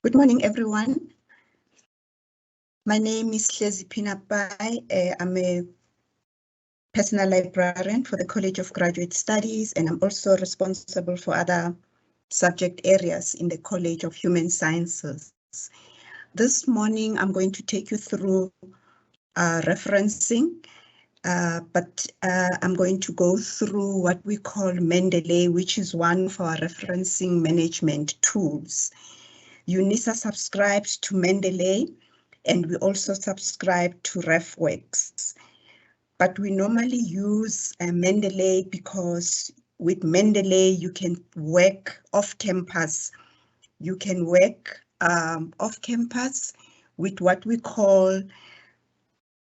Good morning, everyone. My name is Hleziphi Napaai. I'm a personal librarian for the College of Graduate Studies, and I'm also responsible for other subject areas in the College of Human Sciences. This morning, I'm going to take you through referencing, but I'm going to go through what we call Mendeley, which is one of our referencing management tools. UNISA subscribes to Mendeley, and we also subscribe to RefWorks. But we normally use Mendeley because with Mendeley, you can work off campus. You can work off campus with what we call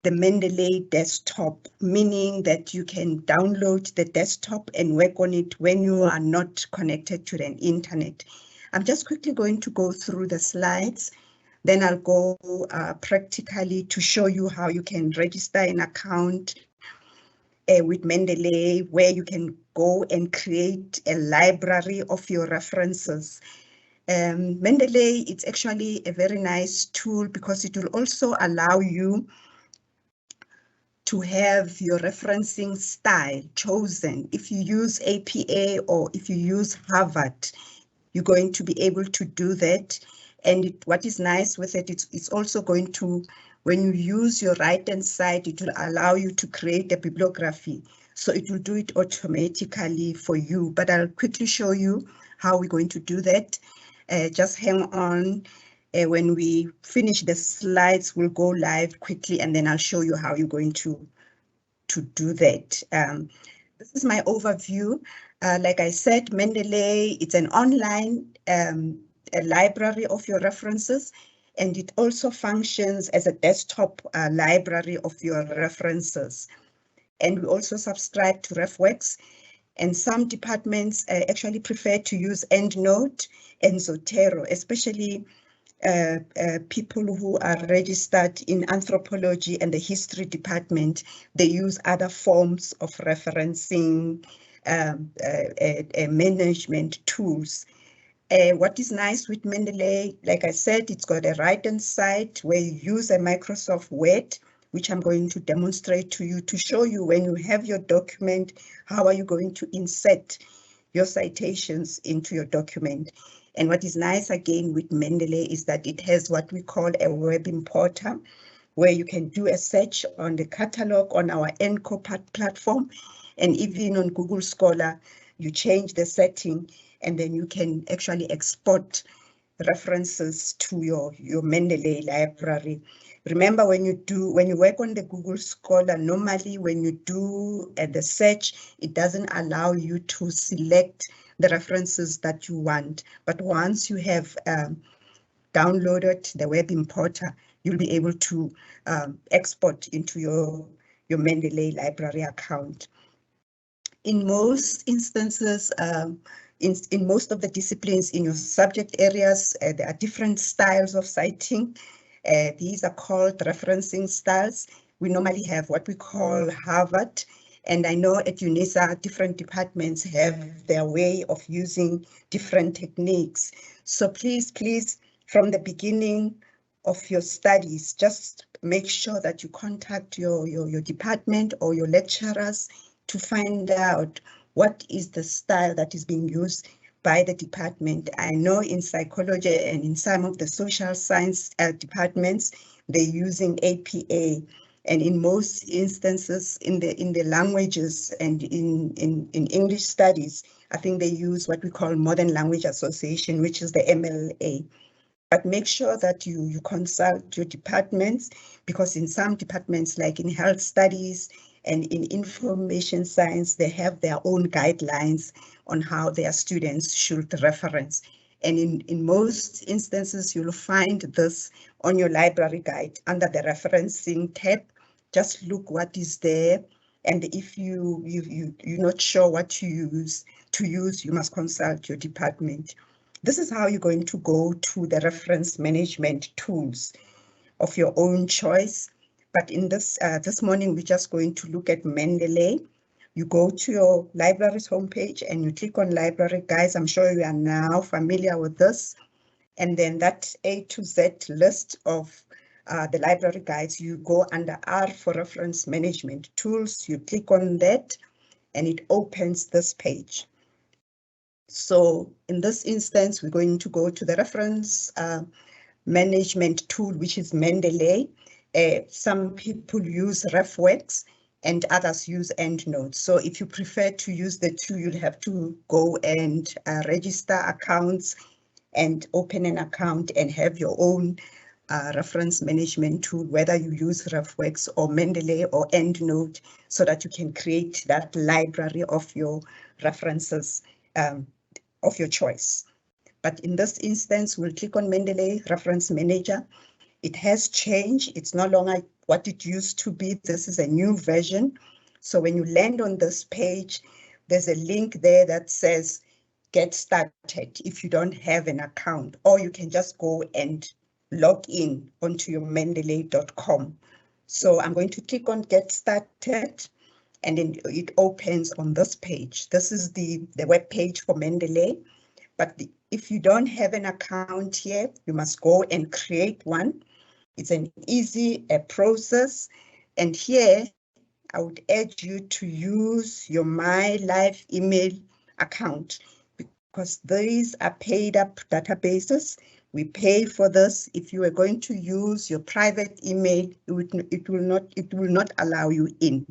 the Mendeley desktop, meaning that you can download the desktop and work on it when you are not connected to the internet. I'm just quickly going to go through the slides. Then I'll go practically to show you how you can register an account with Mendeley, where you can go and create a library of your references. Mendeley, it's actually a very nice tool because it will also allow you to have your referencing style chosen. If you use APA or if you use Harvard, you're going to be able to do that. And what is nice with it, it's also going to, when you use your right-hand side, it will allow you to create a bibliography. So it will do it automatically for you. But I'll quickly show you how we're going to do that. Just hang on. When we finish the slides, we'll go live quickly, and then I'll show you how you're going to do that. This is my overview. Like I said, Mendeley, it's an online a library of your references, and it also functions as a desktop library of your references. And we also subscribe to RefWorks, and some departments actually prefer to use EndNote and Zotero, especially people who are registered in anthropology and the history department. They use other forms of referencing management tools. What is nice with Mendeley, like I said, it's got a right-hand side where you use a Microsoft Word, which I'm going to demonstrate to you to show you when you have your document, how are you going to insert your citations into your document. And what is nice again with Mendeley is that it has what we call a web importer, where you can do a search on the catalog on our ENCO platform, and even on Google Scholar, you change the setting, and then you can actually export references to your Mendeley library. Remember, when you work on the Google Scholar, normally when you do the search, it doesn't allow you to select the references that you want. But once you have downloaded the web importer, you'll be able to export into your Mendeley library account. In most instances, in most of the disciplines in your subject areas, there are different styles of citing. These are called referencing styles. We normally have what we call Harvard, and I know at UNISA, different departments have their way of using different techniques. So please, from the beginning of your studies, just make sure that you contact your department or your lecturers to find out what is the style that is being used by the department. I know in psychology and in some of the social science departments, they're using APA. And in most instances, in the languages and in English studies, I think they use what we call Modern Language Association, which is the MLA. But make sure that you consult your departments, because in some departments, like in health studies and in information science, they have their own guidelines on how their students should reference. And in most instances, you'll find this on your library guide under the referencing tab. Just look what is there. And if you're not sure what to use, you must consult your department. This is how you're going to go to the reference management tools of your own choice. But in this morning, we're just going to look at Mendeley. You go to your library's homepage and you click on library. Guys, I'm sure you are now familiar with this. And then that A to Z list of the library guides, you go under R for reference management tools, you click on that, and it opens this page. So in this instance, we're going to go to the reference management tool, which is Mendeley. Some people use RefWorks and others use EndNote. So if you prefer to use the two, you'll have to go and register accounts and open an account and have your own reference management tool, whether you use RefWorks or Mendeley or EndNote, so that you can create that library of your references of your choice. But in this instance, we'll click on Mendeley Reference Manager. It has changed. It's no longer what it used to be. This is a new version. So when you land on this page, there's a link there that says get started if you don't have an account, or you can just go and log in onto your mendeley.com. So I'm going to click on get started, and then it opens on this page. This is the web page for Mendeley. But if you don't have an account here, you must go and create one. It's an easy process. And here, I would urge you to use your My Life email account, because these are paid up databases. We pay for this. If you are going to use your private email, it will not allow you in.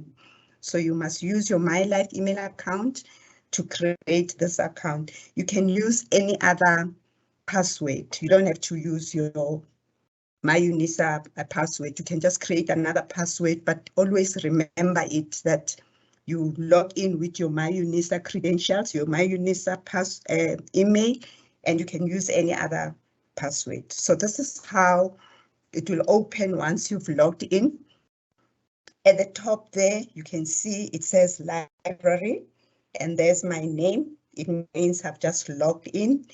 So you must use your My Life email account to create this account. You can use any other password. You don't have to use your MyUnisa password. You can just create another password, but always remember it that you log in with your MyUnisa credentials, your MyUnisa email, and you can use any other password. So this is how it will open once you've logged in. At the top there, you can see it says library, and there's my name. It means I've just logged in.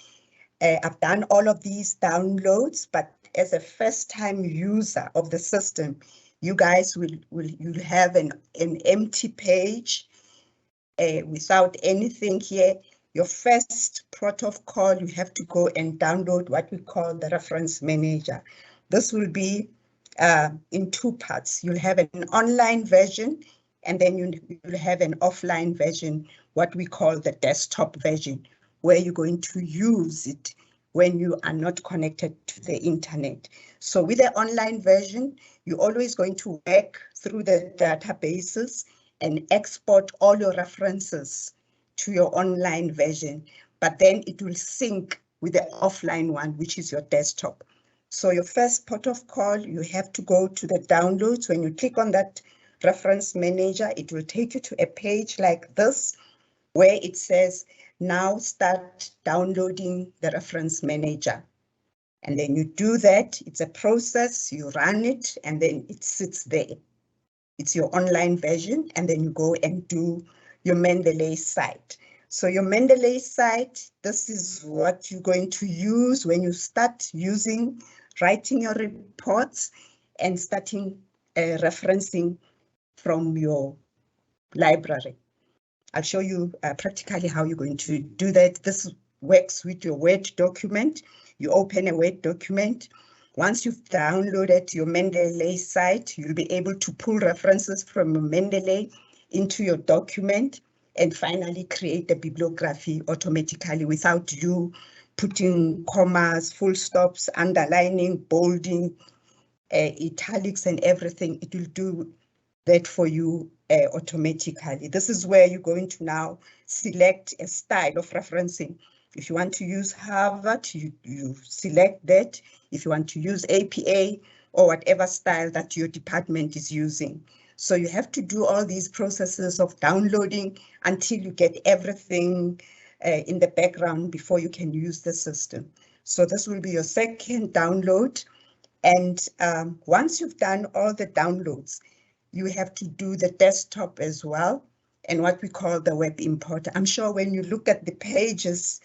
I've done all of these downloads, but as a first-time user of the system, you guys you'll have an empty page without anything here. Your first port of call, you have to go and download what we call the reference manager. This will be in two parts. You'll have an online version, and then you'll have an offline version, what we call the desktop version, where you're going to use it when you are not connected to the internet. So with the online version, you're always going to work through the databases and export all your references to your online version, but then it will sync with the offline one, which is your desktop. So your first port of call, you have to go to the downloads. When you click on that reference manager, it will take you to a page like this, where it says, now start downloading the reference manager. And then you do that. It's a process, you run it, and then it sits there. It's your online version, and then you go and do your Mendeley site. So your Mendeley site, this is what you're going to use when you start writing your reports and starting referencing from your library. I'll show you practically how you're going to do that. This works with your Word document. You open a Word document. Once you've downloaded your Mendeley site, you'll be able to pull references from your Mendeley into your document and finally create the bibliography automatically without you putting commas, full stops, underlining, bolding, italics and everything. It will do that for you automatically. This is where you're going to now select a style of referencing. If you want to use Harvard, you select that. If you want to use APA or whatever style that your department is using. So you have to do all these processes of downloading until you get everything in the background before you can use the system. So this will be your second download. And once you've done all the downloads, you have to do the desktop as well, and what we call the web importer. I'm sure when you look at the pages,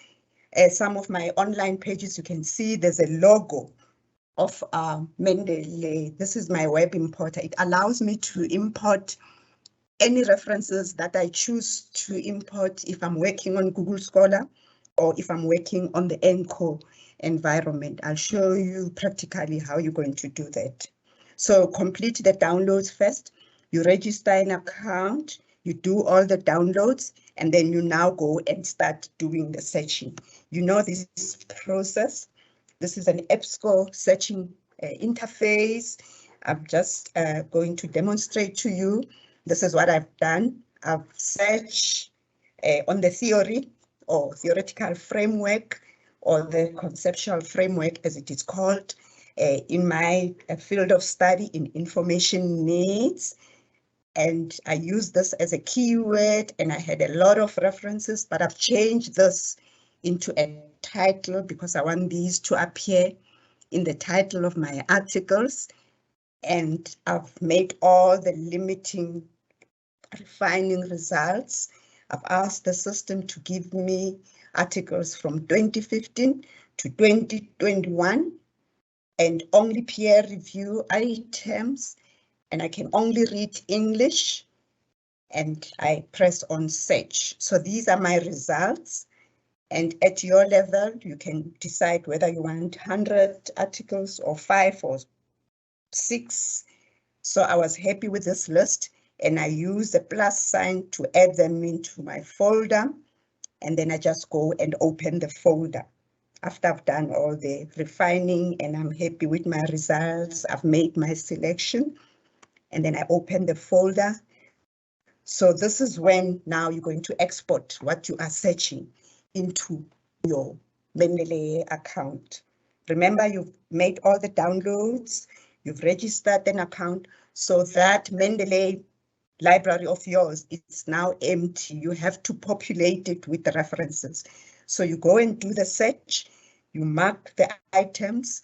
some of my online pages, you can see there's a logo of Mendeley. This is my web importer. It allows me to import any references that I choose to import if I'm working on Google Scholar or if I'm working on the ENCO environment. I'll show you practically how you're going to do that. So complete the downloads first. You register an account, you do all the downloads, and then you now go and start doing the searching. You know this process. This is an EBSCO searching interface. I'm just going to demonstrate to you. This is what I've done. I've searched on the theory or theoretical framework or the conceptual framework as it is called in my field of study in information needs. And I used this as a keyword and I had a lot of references, but I've changed this into a title because I want these to appear in the title of my articles. And I've made all the limiting, refining results. I've asked the system to give me articles from 2015 to 2021 and only peer review items. And I can only read English, and I press on search. So these are my results. And at your level, you can decide whether you want 100 articles or 5 or 6. So I was happy with this list, and I use the plus sign to add them into my folder. And then I just go and open the folder. After I've done all the refining and I'm happy with my results, I've made my selection. And then I open the folder. So this is when now you're going to export what you are searching into your Mendeley account. Remember, you've made all the downloads, you've registered an account, so that Mendeley library of yours is now empty. You have to populate it with the references. So you go and do the search, you mark the items,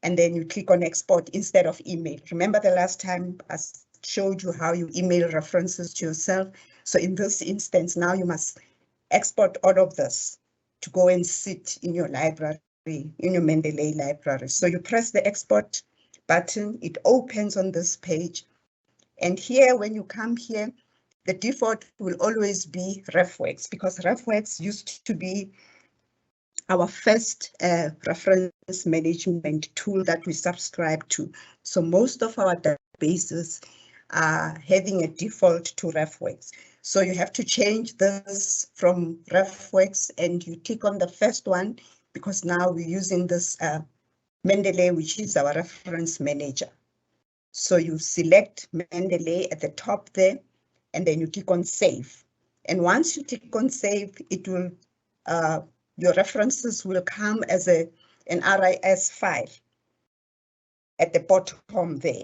and then you click on export instead of email. Remember the last time I showed you how you email references to yourself? So in this instance, now you must export all of this to go and sit in your library, in your Mendeley library. So you press the export button, it opens on this page. And here, when you come here, the default will always be RefWorks, because RefWorks used to be our first reference management tool that we subscribe to. So most of our databases are having a default to RefWorks. So you have to change this from RefWorks and you click on the first one, because now we're using this Mendeley, which is our reference manager. So you select Mendeley at the top there, and then you click on save. And once you click on save, it will your references will come as an RIS file at the bottom there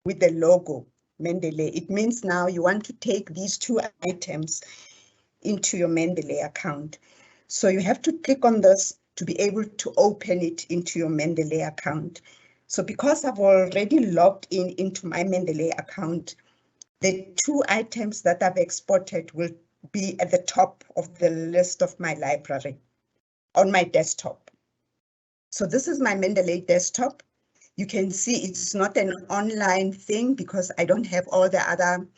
with the logo Mendeley. It means now you want to take these 2 items into your Mendeley account. So you have to click on this to be able to open it into your Mendeley account. So because I've already logged into my Mendeley account, the 2 items that I've exported will be at the top of the list of my library on my desktop. So this is my Mendeley desktop. You can see it's not an online thing because I don't have all the other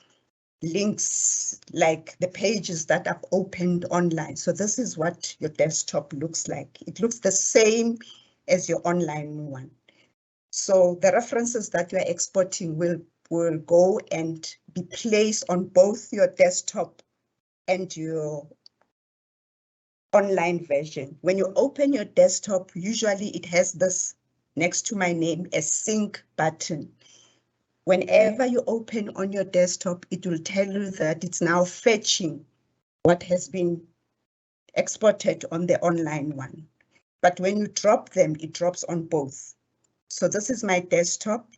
links like the pages that I've opened online. So this is what your desktop looks like. It looks the same as your online one. So the references that you are exporting will go and be placed on both your desktop and your online version. When you open your desktop, usually it has this next to my name, a sync button. Whenever you open on your desktop, it will tell you that it's now fetching what has been exported on the online one. But when you drop them, it drops on both. So this is my desktop.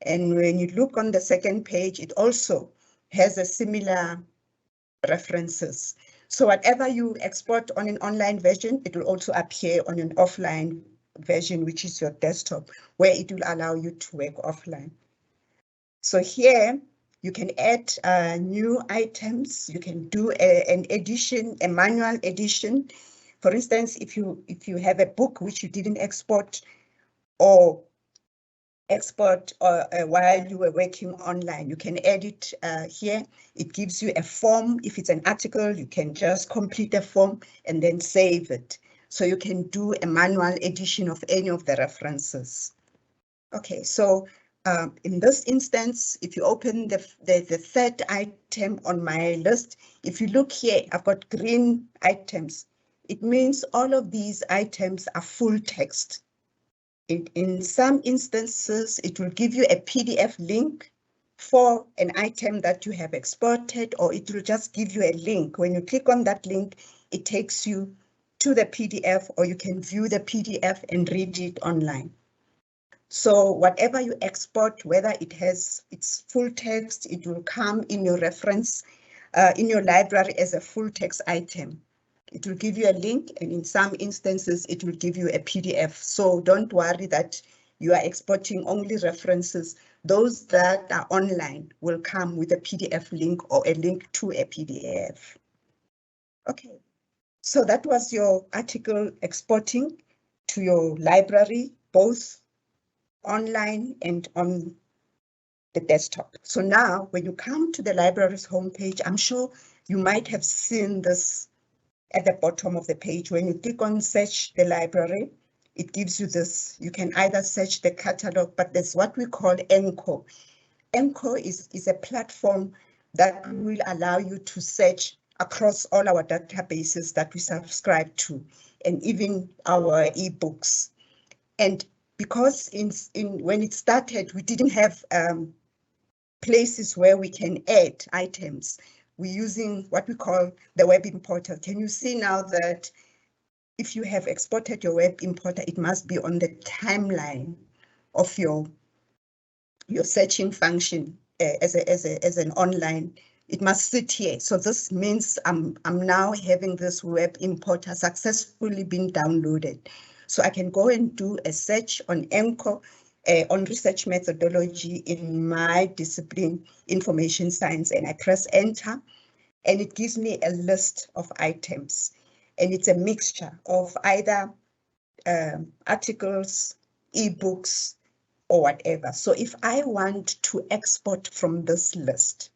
And when you look on the second page, it also has a similar references. So whatever you export on an online version, it will also appear on an offline version, which is your desktop, where it will allow you to work offline. So here you can add new items. You can do an edition, a manual edition. For instance, if you have a book which you didn't export or export while you were working online, you can edit here. It gives you a form. If it's an article, you can just complete a form and then save it. So you can do a manual edition of any of the references. Okay, so in this instance, if you open the third item on my list, if you look here, I've got green items. It means all of these items are full text. In some instances, it will give you a PDF link for an item that you have exported, or it will just give you a link. When you click on that link, it takes you to the PDF, or you can view the PDF and read it online. So whatever you export, whether it has its full text, it will come in your reference, in your library as a full text item. It will give you a link, and in some instances, it will give you a PDF. So don't worry that you are exporting only references. Those that are online will come with a PDF link or a link to a PDF. Okay, so that was your article exporting to your library, both online and on the desktop. So now when you come to the library's homepage, I'm sure you might have seen this at the bottom of the page. When you click on search the library, it gives you this. You can either search the catalog, but there's what we call ENCO. ENCO is a platform that will allow you to search across all our databases that we subscribe to, and even our ebooks. And because when it started, we didn't have places where we can add items. We're using what we call the web importer. Can you see now that if you have exported your web importer, it must be on the timeline of your searching function as an online. It must sit here. So this means I'm now having this web importer successfully been downloaded. So I can go and do a search on ENCO, on research methodology in my discipline, information science, and I press enter, and it gives me a list of items. And it's a mixture of either articles, ebooks, or whatever. So if I want to export from this list,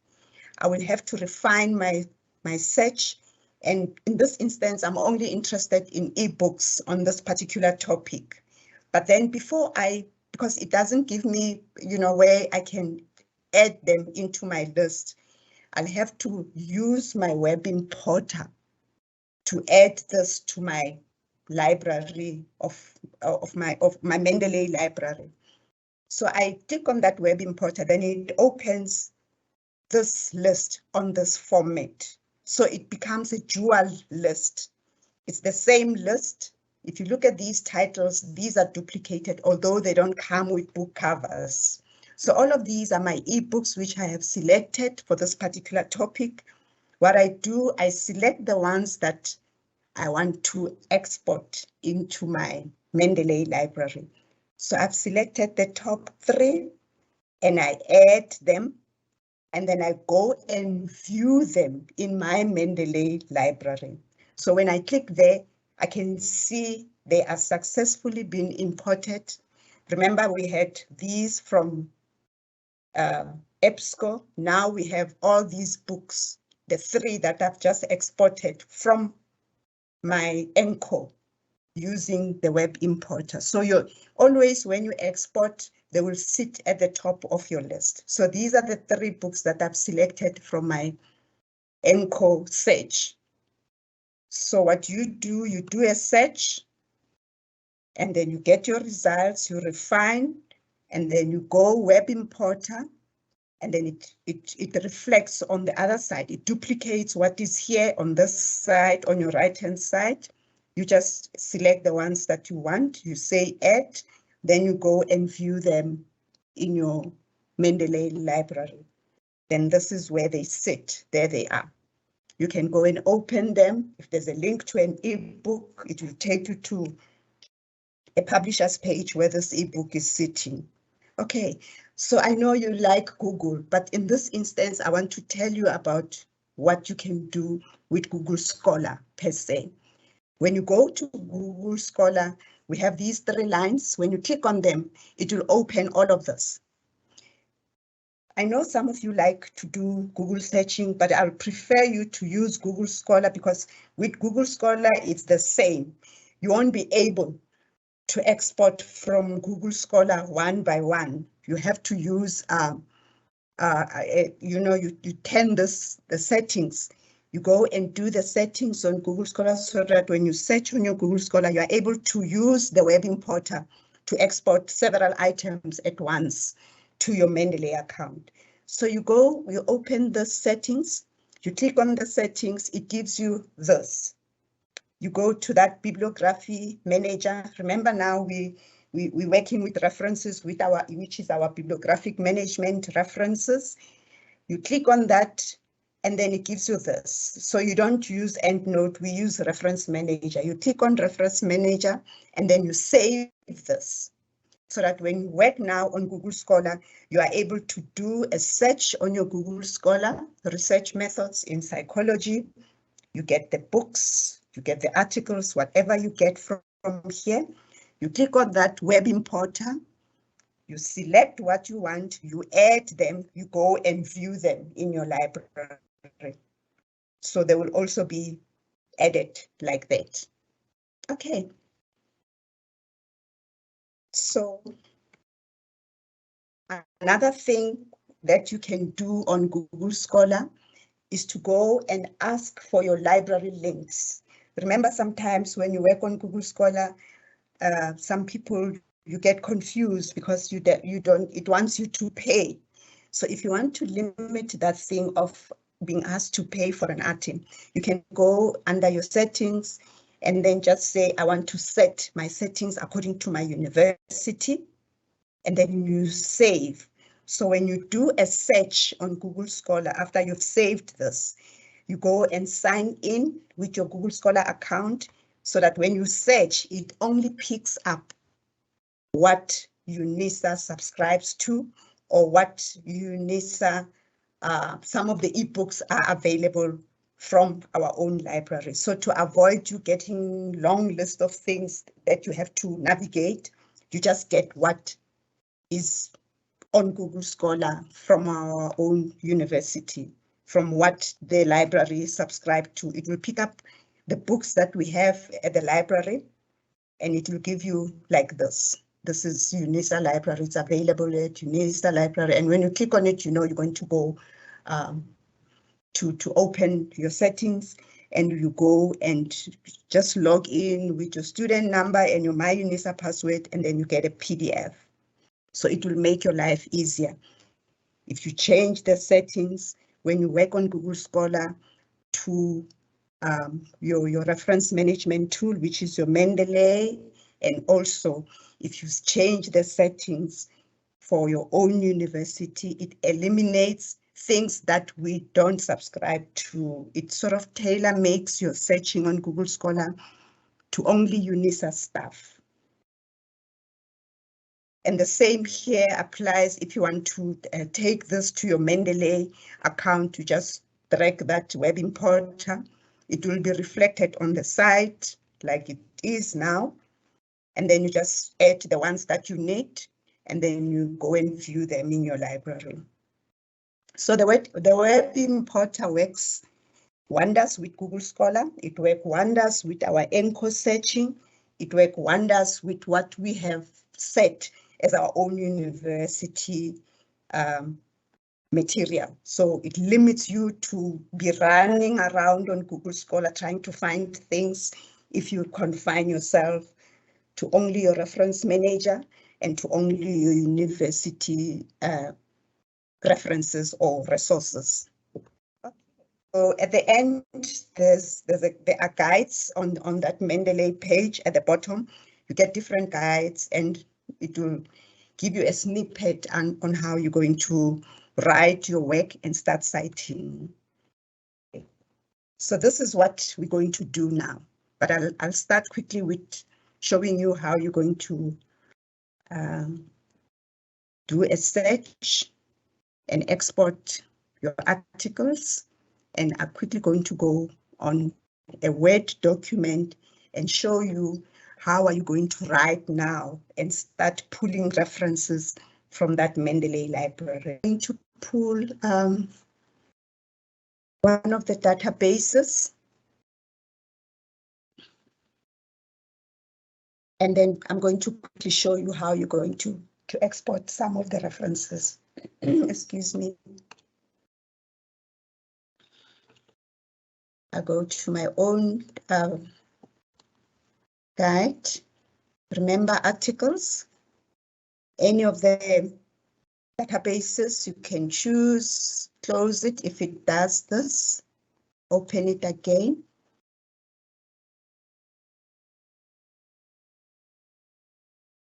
I will have to refine my search. And in this instance, I'm only interested in ebooks on this particular topic. But then because it doesn't give me, where I can add them into my list, I'll have to use my web importer to add this to my library of my Mendeley library. So I click on that web importer, then it opens this list on this format. So it becomes a dual list. It's the same list. If you look at these titles, these are duplicated, although they don't come with book covers. So all of these are my ebooks, which I have selected for this particular topic. What I do, I select the ones that I want to export into my Mendeley library. So I've selected the top 3 and I add them, and then I go and view them in my Mendeley library. So when I click there, I can see they are successfully being imported. Remember, we had these from EBSCO. Now we have all these books, the 3 that I've just exported from my ENCO using the web importer. So you always, when you export, they will sit at the top of your list. So these are the 3 books that I've selected from my ENCO search. So what you do a search, and then you get your results, you refine, and then you go web importer, and then it reflects on the other side. It duplicates what is here on this side, on your right-hand side. You just select the ones that you want, you say add, then you go and view them in your Mendeley library. Then this is where they sit, there they are. You can go and open them. If there's a link to an ebook, it will take you to a publisher's page where this ebook is sitting. Okay, so I know you like Google, but in this instance, I want to tell you about what you can do with Google Scholar per se. When you go to Google Scholar, we have these 3 lines. When you click on them, it will open all of this. I know some of you like to do Google searching, but I'll prefer you to use Google Scholar, because with Google Scholar, it's the same. you won't be able to export from Google Scholar one by one. You have to use, you turn the settings. You go and do the settings on Google Scholar so that when you search on your Google Scholar, you are able to use the web importer to export several items at once to your Mendeley account. So you open the settings, you click on the settings, it gives you this. You go to that bibliography manager. Remember now we're working with references which is our bibliographic management references. You click on that and then it gives you this. So you don't use EndNote, we use reference manager. You click on reference manager and then you save this, so that when you work now on Google Scholar, you are able to do a search on your Google Scholar, research methods in psychology. You get the books, you get the articles, whatever you get from here. You click on that web importer, you select what you want, you add them, you go and view them in your library. So they will also be added like that. Okay. So another thing that you can do on Google Scholar is to go and ask for your library links. Remember, sometimes when you work on Google Scholar, some people, you get confused because it wants you to pay. So if you want to limit that thing of being asked to pay for an item, you can go under your settings and then just say, I want to set my settings according to my university, and then you save. So when you do a search on Google Scholar, after you've saved this, you go and sign in with your Google Scholar account so that when you search, it only picks up what UNISA subscribes to or what UNISA, some of the ebooks are available from our own library. So to avoid you getting long list of things that you have to navigate, you just get what is on Google Scholar from our own university, from what the library subscribed to. It will pick up the books that we have at the library, and it will give you like this. This is UNISA library. It's available at UNISA library. And when you click on it, you know you're going to go to open your settings, and you go and just log in with your student number and your MyUNISA password, and then you get a PDF. So it will make your life easier. If you change the settings when you work on Google Scholar to your reference management tool, which is your Mendeley, and also if you change the settings for your own university, it eliminates things that we don't subscribe to. It sort of tailor makes your searching on Google Scholar to only UNISA stuff. And the same here applies if you want to take this to your Mendeley account. You just drag that web importer. It will be reflected on the site like it is now. And then you just add the ones that you need, and then you go and view them in your library. So the web importer works wonders with Google Scholar. It works wonders with our ENCO searching. It works wonders with what we have set as our own university material. So it limits you to be running around on Google Scholar trying to find things if you confine yourself to only your reference manager and to only your university references or resources. So at the end, there are guides on that Mendeley page at the bottom. You get different guides, and it will give you a snippet on how you're going to write your work and start citing. So this is what we're going to do now, but I'll start quickly with showing you how you're going to do a search and export your articles. And I'm quickly going to go on a Word document and show you how are you going to write now and start pulling references from that Mendeley library. I'm going to pull one of the databases. And then I'm going to quickly show you how you're going to export some of the references. Excuse me. I go to my own guide. Remember articles. Any of the databases, you can choose, close it if it does this, open it again.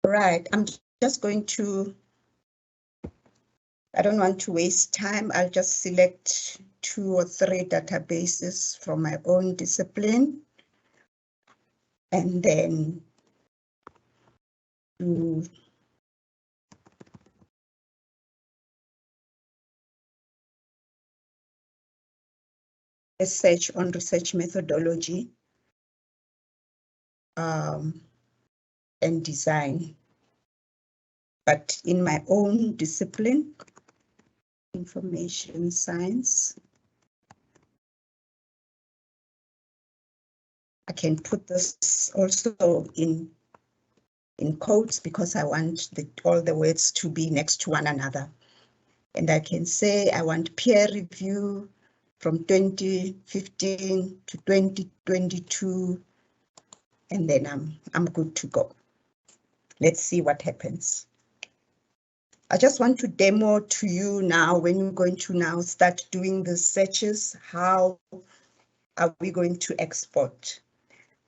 Right, I'm just going to, I don't want to waste time. I'll just select 2 or 3 databases from my own discipline. And then do a search on research methodology and design. But in my own discipline, information science, I can put this also in quotes because I want all the words to be next to one another. And I can say I want peer review from 2015 to 2022, and then I'm good to go. Let's see what happens. I just want to demo to you now when you're going to now start doing the searches, how are we going to export?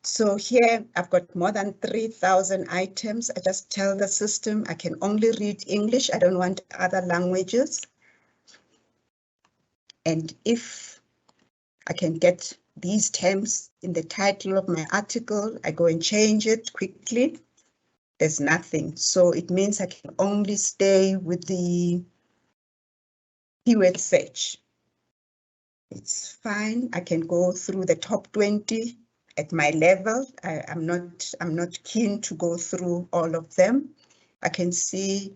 So here I've got more than 3,000 items. I just tell the system I can only read English. I don't want other languages. And if I can get these terms in the title of my article, I go and change it quickly. There's nothing. So it means I can only stay with the keyword search. It's fine. I can go through the top 20 at my level. I'm not keen to go through all of them. I can see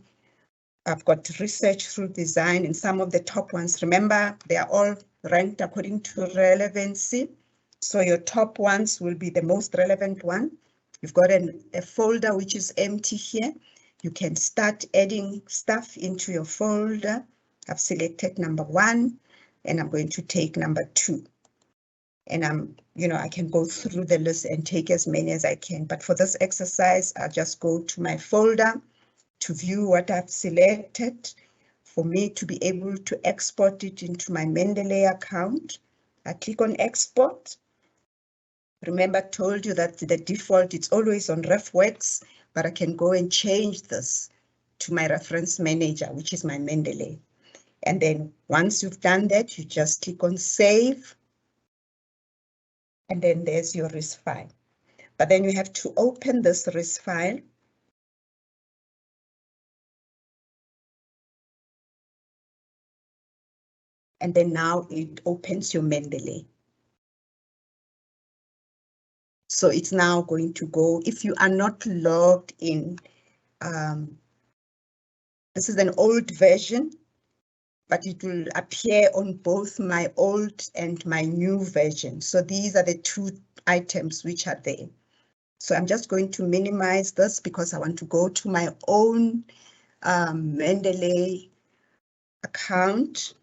I've got research through design and some of the top ones. Remember, they are all ranked according to relevancy. So your top ones will be the most relevant one. You've got a folder which is empty here. You can start adding stuff into your folder. I've selected number 1 and I'm going to take number 2. And I can go through the list and take as many as I can. But for this exercise, I'll just go to my folder to view what I've selected. For me to be able to export it into my Mendeley account, I click on export. Remember, I told you that the default, it's always on RefWorks, but I can go and change this to my reference manager, which is my Mendeley. And then once you've done that, you just click on save. And then there's your RIS file. But then you have to open this RIS file. And then now it opens your Mendeley. So it's now going to go, if you are not logged in, this is an old version, but it will appear on both my old and my new version. So these are the 2 items which are there. So I'm just going to minimize this because I want to go to my own Mendeley account,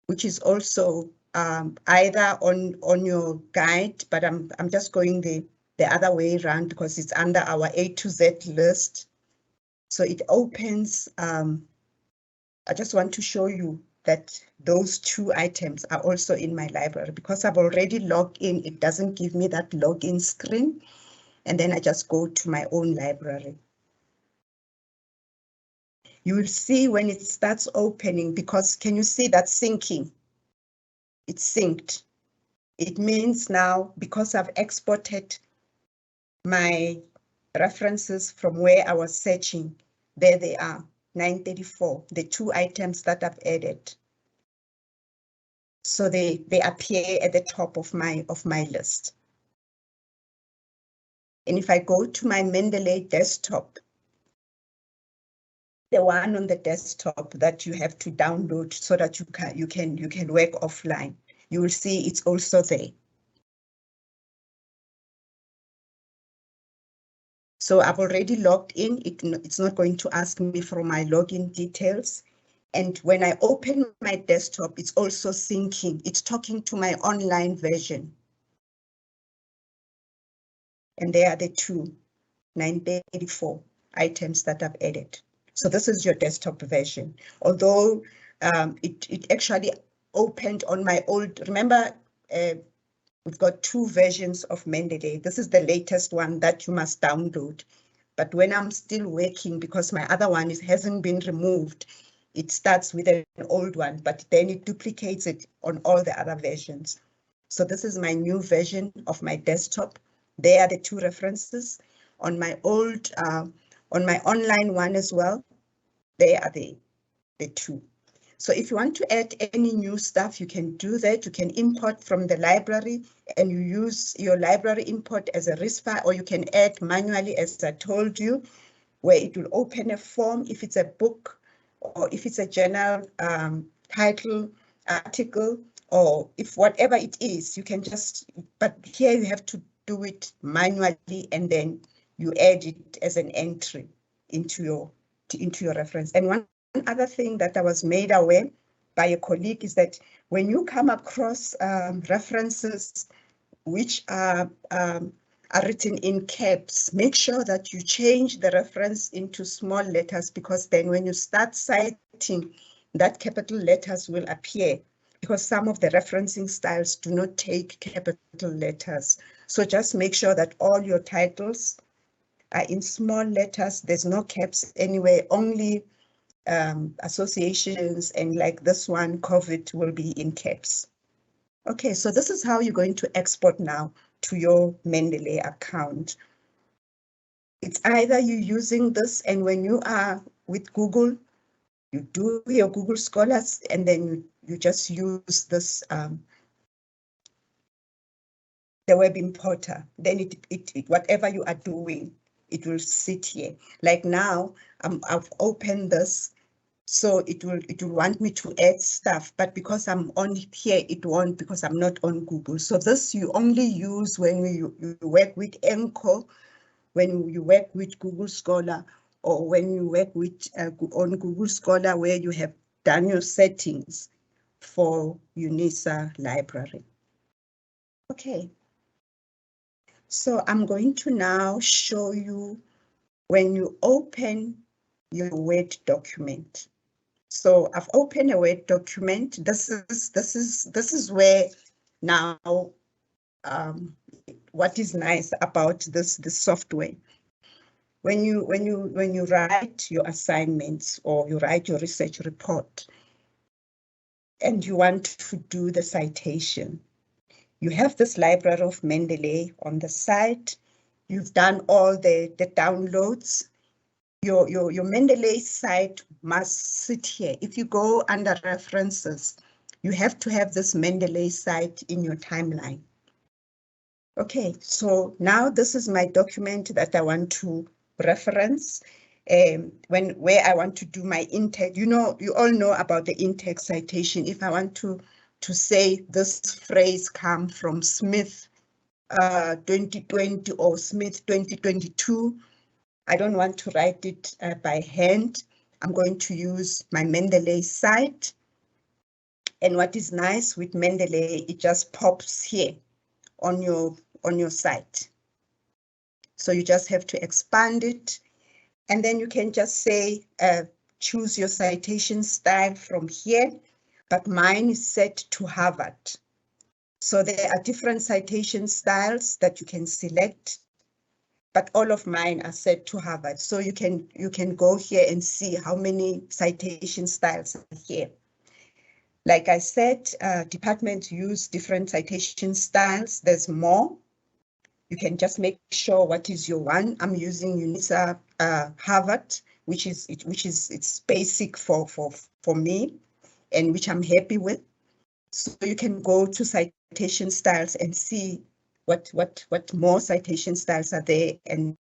which is also either on your guide, but I'm just going the other way around because it's under our A to Z list. So it opens, I just want to show you that those 2 items are also in my library. Because I've already logged in, it doesn't give me that login screen. And then I just go to my own library. You will see when it starts opening, because can you see that syncing? It's synced. It means now, because I've exported my references from where I was searching, there they are, 934, the 2 items that I've added. So they appear at the top of my list. And if I go to my Mendeley desktop, the one on the desktop that you have to download so that you can work offline, you will see it's also there. So I've already logged in. It's not going to ask me for my login details. And when I open my desktop, it's also syncing. It's talking to my online version. And there are the 984 items that I've added. So this is your desktop version. Although it actually opened on my old, remember, we've got 2 versions of Mendeley. This is the latest one that you must download. But when I'm still working, because my other one hasn't been removed, it starts with an old one, but then it duplicates it on all the other versions. So this is my new version of my desktop. There are the 2 references. On my old, on my online one as well, there are the 2. So if you want to add any new stuff, you can do that. You can import from the library and you use your library import as a RIS file, or you can add manually, as I told you, where it will open a form if it's a book or if it's a journal title, article, or if whatever it is, you can just, but here you have to do it manually and then you add it as an entry into your reference. And one other thing that I was made aware by a colleague is that when you come across references which are written in caps, make sure that you change the reference into small letters, because then when you start citing, that capital letters will appear, because some of the referencing styles do not take capital letters. So just make sure that all your titles are in small letters. There's no caps anywhere, only associations, and like this one, COVID, will be in caps. Okay, so this is how you're going to export now to your Mendeley account. It's either you using this, and when you are with Google, you do your Google Scholars, and then you just use this, the web importer. Then it whatever you are doing, it will sit here. Like now, I've opened this. So it will want me to add stuff, but because I'm on here, it won't, because I'm not on Google. So this you only use when you work with ENCO, when you work with Google Scholar, or when you work with on Google Scholar, where you have done your settings for UNISA library. Okay. So I'm going to now show you when you open your Word document. So I've opened a Word document. This is where now what is nice about this software. When you write your assignments or you write your research report and you want to do the citation, you have this library of Mendeley on the site. You've done all the downloads. Your Mendeley site must sit here. If you go under references, you have to have this Mendeley site in your timeline. Okay, so now this is my document that I want to reference. Where I want to do my in-text, you all know about the in-text citation. If I want to say this phrase come from Smith 2020 or Smith 2022, I don't want to write it by hand. I'm going to use my Mendeley site. And what is nice with Mendeley, it just pops here on your site. So you just have to expand it. And then you can just say, choose your citation style from here. But mine is set to Harvard. So there are different citation styles that you can select, but all of mine are set to Harvard. So you can go here and see how many citation styles are here. Like I said, departments use different citation styles. There's more. You can just make sure what is your one. I'm using UNISA Harvard, which is it's basic for me, and which I'm happy with. So you can go to citation styles and see what more citation styles are there. And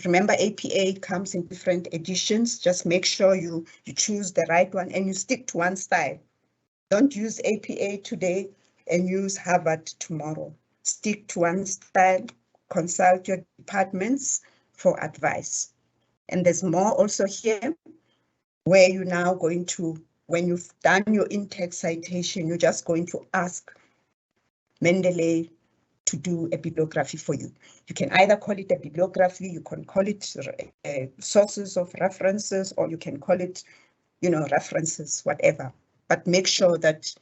remember, APA comes in different editions. Just make sure you choose the right one and you stick to one style. Don't use APA today and use Harvard tomorrow. Stick to one style, consult your departments for advice. And there's more also here, where you're now going to, when you've done your in-text citation, you're just going to ask Mendeley to do a bibliography for you. You can either call it a bibliography, you can call it sources of references, or you can call it, references, whatever. But make sure that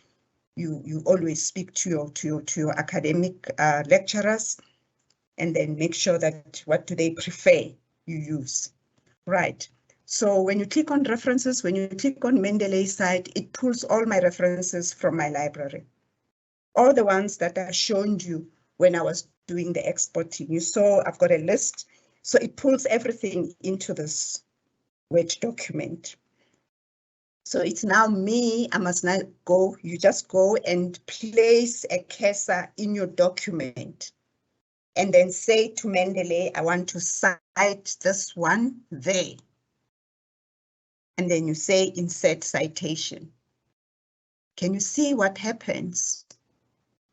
you always speak to your academic lecturers, and then make sure that what do they prefer you use. Right. So when you click on references, when you click on Mendeley site, it pulls all my references from my library. All the ones that I showed you when I was doing the exporting. You saw I've got a list. So it pulls everything into this Word document. So it's now me, I must now go, you just go and place a cursor in your document. And then say to Mendeley, I want to cite this one there. And then you say insert citation. Can you see what happens?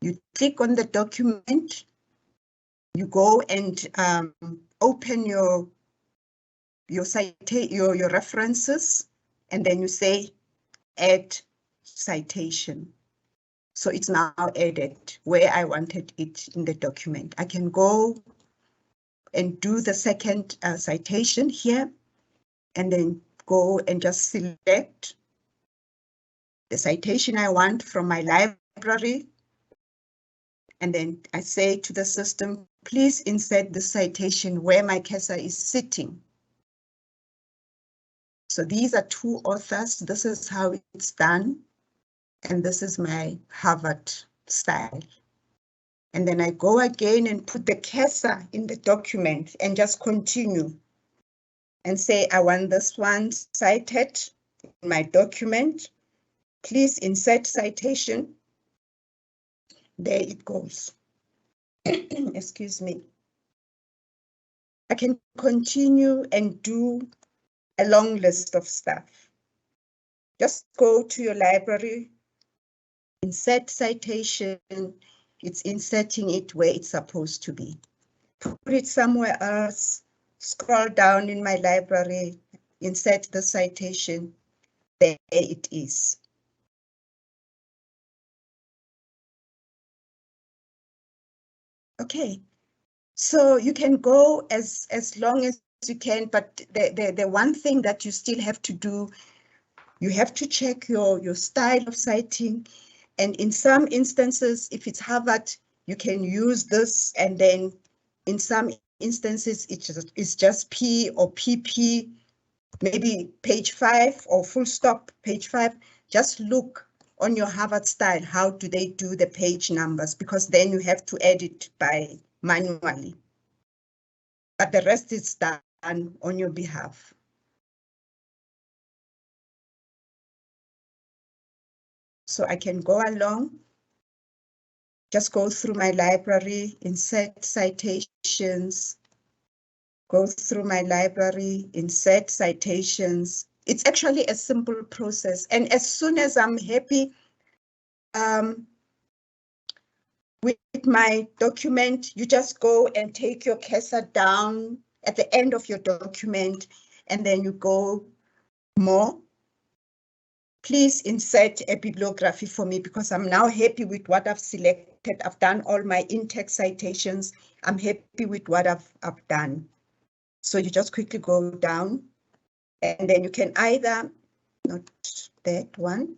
You click on the document, you go and open your references, and then you say add citation. So it's now added where I wanted it in the document. I can go and do the second citation here, and then go and just select the citation I want from my library. And then I say to the system, please insert the citation where my cursor is sitting. So these are two authors. This is how it's done. And this is my Harvard style. And then I go again and put the cursor in the document and just continue and say, I want this one cited in my document. Please insert citation. There it goes. Excuse me. I can continue and do a long list of stuff. Just go to your library, insert citation. It's inserting it where it's supposed to be. Put it somewhere else, scroll down in my library, insert the citation. There it is. Okay, so you can go as long as you can, but the one thing that you still have to do, you have to check your style of citing. And in some instances, if it's Harvard, you can use this, and then in some instances, it's just P or PP, maybe page 5 or full stop page 5. Just look on your Harvard style, how do they do the page numbers? Because then you have to edit by manually. But the rest is done on your behalf. So I can go along, just go through my library, insert citations, go through my library, insert citations. It's actually a simple process. And as soon as I'm happy with my document, you just go and take your cursor down at the end of your document, and then you go more. Please insert a bibliography for me, because I'm now happy with what I've selected. I've done all my in-text citations. I'm happy with what I've done. So you just quickly go down, and then you can either, not that one,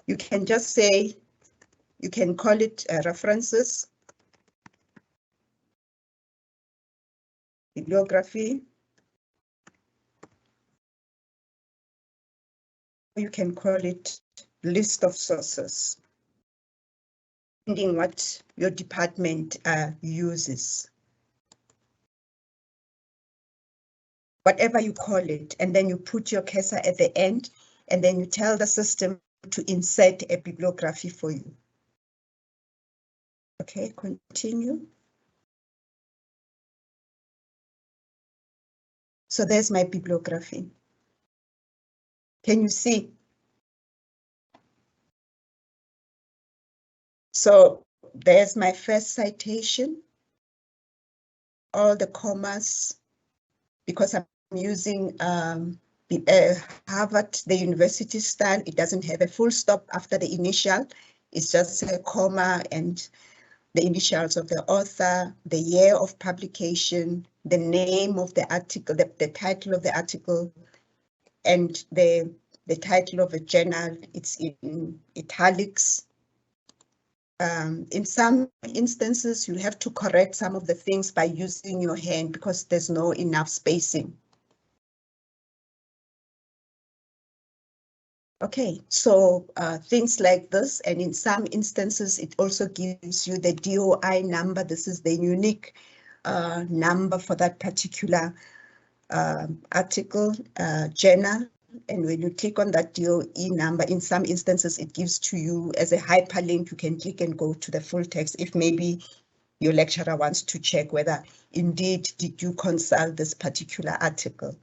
you can just say, you can call it references, bibliography. You can call it list of sources, depending what your department uses. Whatever you call it, and then you put your cursor at the end, and then you tell the system to insert a bibliography for you. Okay, continue. So there's my bibliography. Can you see? So there's my first citation, all the commas, because I'm using Harvard, the university style, it doesn't have a full stop after the initial. It's just a comma and the initials of the author, the year of publication, the name of the article, the title of the article, and the title of a journal. It's in italics. In some instances, you have to correct some of the things by using your hand because there's no enough spacing. Okay, so things like this, and in some instances, it also gives you the DOI number. This is the unique number for that particular article, journal. And when you click on that DOE number, in some instances, it gives to you as a hyperlink. You can click and go to the full text if maybe your lecturer wants to check whether indeed did you consult this particular article.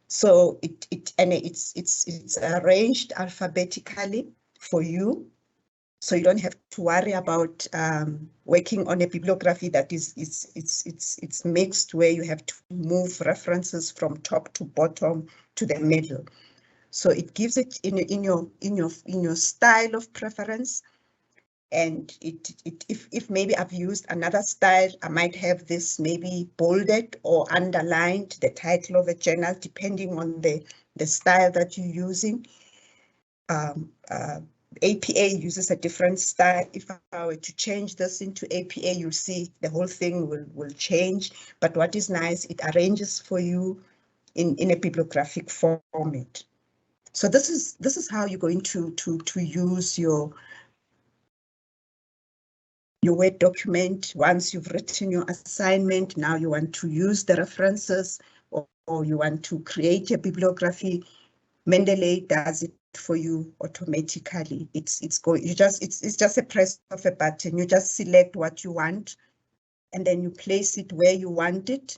So it's arranged alphabetically for you, so you don't have to worry about working on a bibliography that it's mixed, where you have to move references from top to bottom to the middle. So it gives it in your style of preference. And if maybe I've used another style, I might have this maybe bolded or underlined, the title of a journal, depending on the style that you're using. APA uses a different style. If I were to change this into APA, you'll see the whole thing will change. But what is nice, it arranges for you in a bibliographic format. So this is how you're going to use your Word document. Once you've written your assignment, now you want to use the references, or you want to create a bibliography. Mendeley does it for you automatically. It's just a press of a button. You just select what you want, and then you place it where you want it.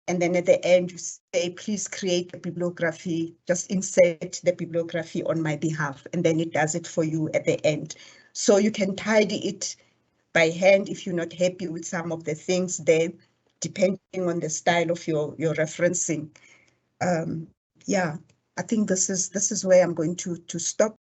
And then at the end, you say, please create a bibliography, just insert the bibliography on my behalf. And then it does it for you at the end. So you can tidy it by hand if you're not happy with some of the things there, depending on the style of your referencing. Yeah, I think this is where I'm going to stop.